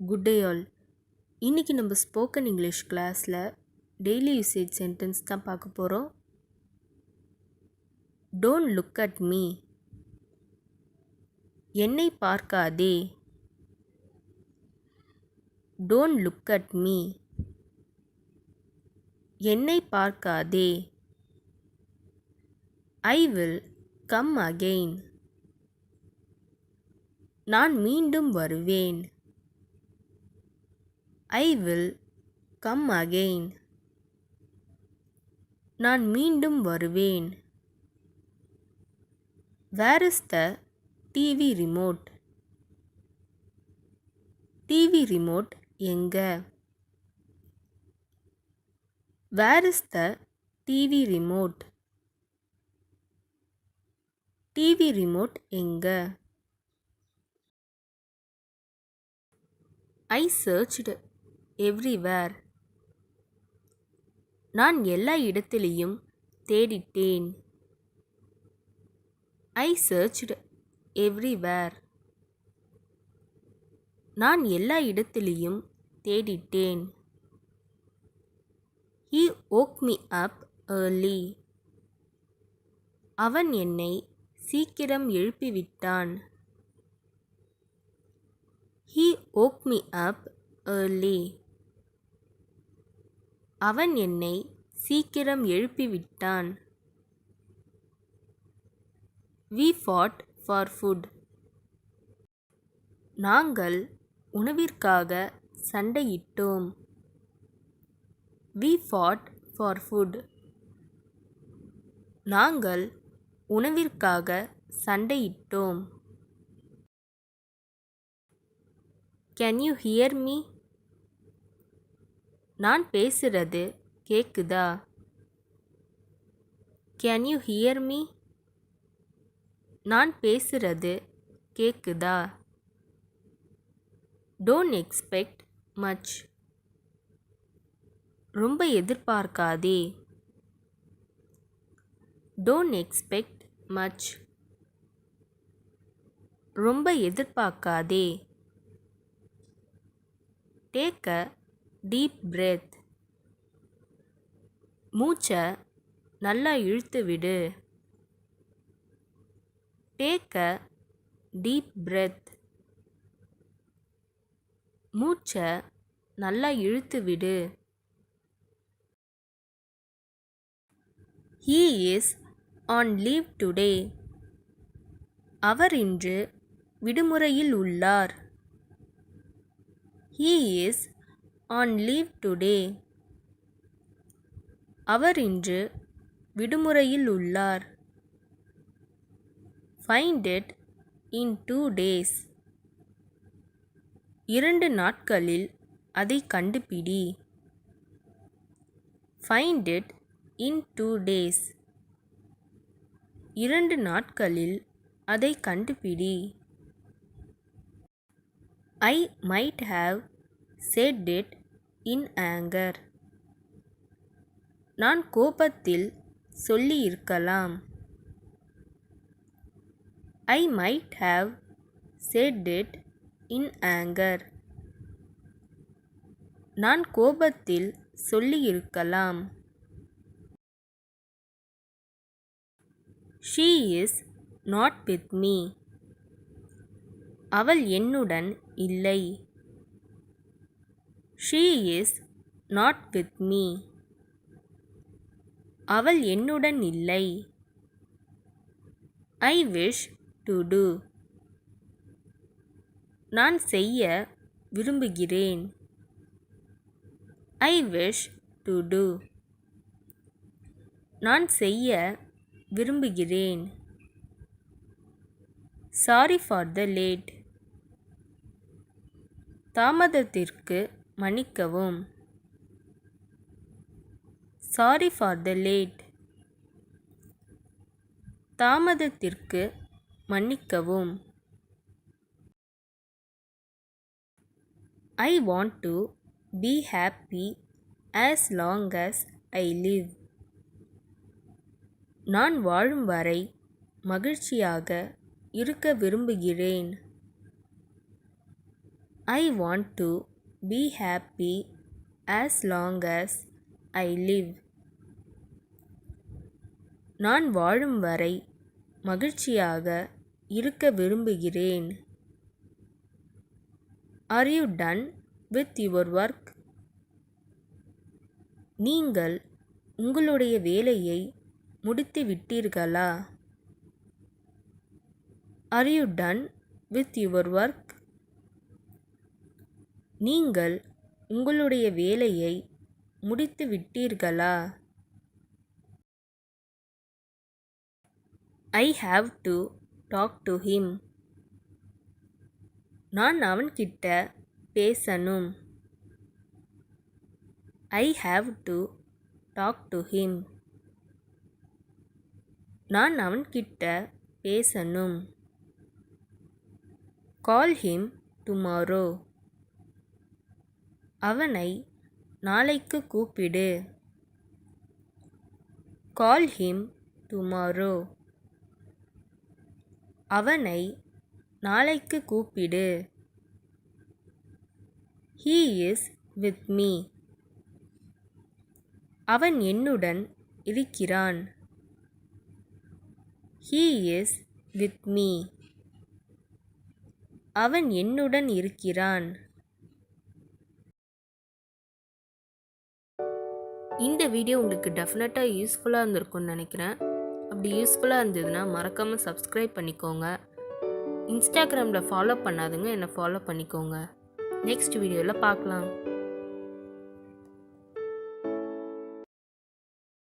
Good day all. இன்றைக்கி நம்ம spoken English கிளாஸில் டெய்லி யூசேஜ் சென்டென்ஸ் தான் பார்க்க போகிறோம். Don't look at me. என்னை பார்க்காதே. Don't look at me. என்னை பார்க்காதே. I will come again. நான் மீண்டும் வருவேன். I will come again. நான் மீண்டும் வருவேன். Where is the TV remote? TV remote எங்க? Where is the TV remote? TV remote எங்க? I searched everywhere. நான் எல்லா இடத்திலையும் தேடிட்டேன். I searched everywhere. நான் எல்லா இடத்திலையும் தேடிட்டேன். He woke me up early. அவன் என்னை சீக்கிரம் எழுப்பிவிட்டான். He woke me up early. அவன் என்னை சீக்கிரம் எழுப்பிவிட்டான். We fought for food. நாங்கள் உணவிற்காக சண்டையிட்டோம். We fought for food. நாங்கள் உணவிற்காக சண்டையிட்டோம். Can you hear me? நான் பேசுறது கேக்குதா? Can you hear me? நான் பேசுறது கேக்குதா? Don't expect much. ரொம்ப எதிர்பார்க்காதே. Don't expect much. ரொம்ப எதிர்பார்க்காதே. Take a deep breath. மூச்சை நல்லா இழுத்து விடு. Take a deep breath. மூச்சை நல்லா இழுத்து விடு. He is on leave today. அவர் இன்று விடுமுறையில் உள்ளார். He is on leave today. அவர் இன்று விடுமுறையில் உள்ளார். Find it in 2 days. 2 நாட்களில் அதை கண்டுபிடி. Find it in 2 days. 2 நாட்களில் அதை கண்டுபிடி. I might have said it in anger. நான் கோபத்தில் சொல்லியிருக்கலாம். I might have said it in anger. நான் கோபத்தில் சொல்லியிருக்கலாம். She is not with me. அவள் என்னுடன் இல்லை. She is not with me. அவள் என்னுடன் இல்லை. I wish to do. நான் செய்ய விரும்புகிறேன். I wish to do. நான் செய்ய விரும்புகிறேன். Sorry for the late. தாமதத்திற்கு மன்னிக்கவும். Sorry for the late. தாமதத்திற்கு மன்னிக்கவும். I want to be happy as long as I live. நான் வாழும் வரை மகிழ்ச்சியாக இருக்க விரும்புகிறேன். I want to be happy as long as I live. நான் வாழும் வரை மகிழ்ச்சியாக இருக்க விரும்புகிறேன். Are you done with your work? நீங்கள் உங்களுடைய வேலையை முடித்து விட்டீர்களா? Are you done with your work? நீங்கள் உங்களுடைய வேலையை முடித்து விட்டீர்களா? I have to talk to him. நான் அவன்கிட்ட பேசணும். I have to talk to him. நான் அவன்கிட்ட பேசணும். Call him tomorrow. அவனை நாளைக்கு கூப்பிடு. Call him tomorrow. அவனை நாளைக்கு கூப்பிடு. He is with me. அவன் என்னுடன் இருக்கிறான். He is with me. அவன் என்னுடன் இருக்கிறான். இந்த வீடியோ உங்களுக்கு டெஃபினட்டாக யூஸ்ஃபுல்லாக இருந்திருக்கும்னு நினைக்கிறேன். அப்படி யூஸ்ஃபுல்லாக இருந்ததுன்னா மறக்காமல் சப்ஸ்கிரைப் பண்ணிக்கோங்க. இன்ஸ்டாகிராமில் ஃபாலோ பண்ணாதுங்க, என்னை ஃபாலோ பண்ணிக்கோங்க. நெக்ஸ்ட் வீடியோவில் பார்க்கலாம்.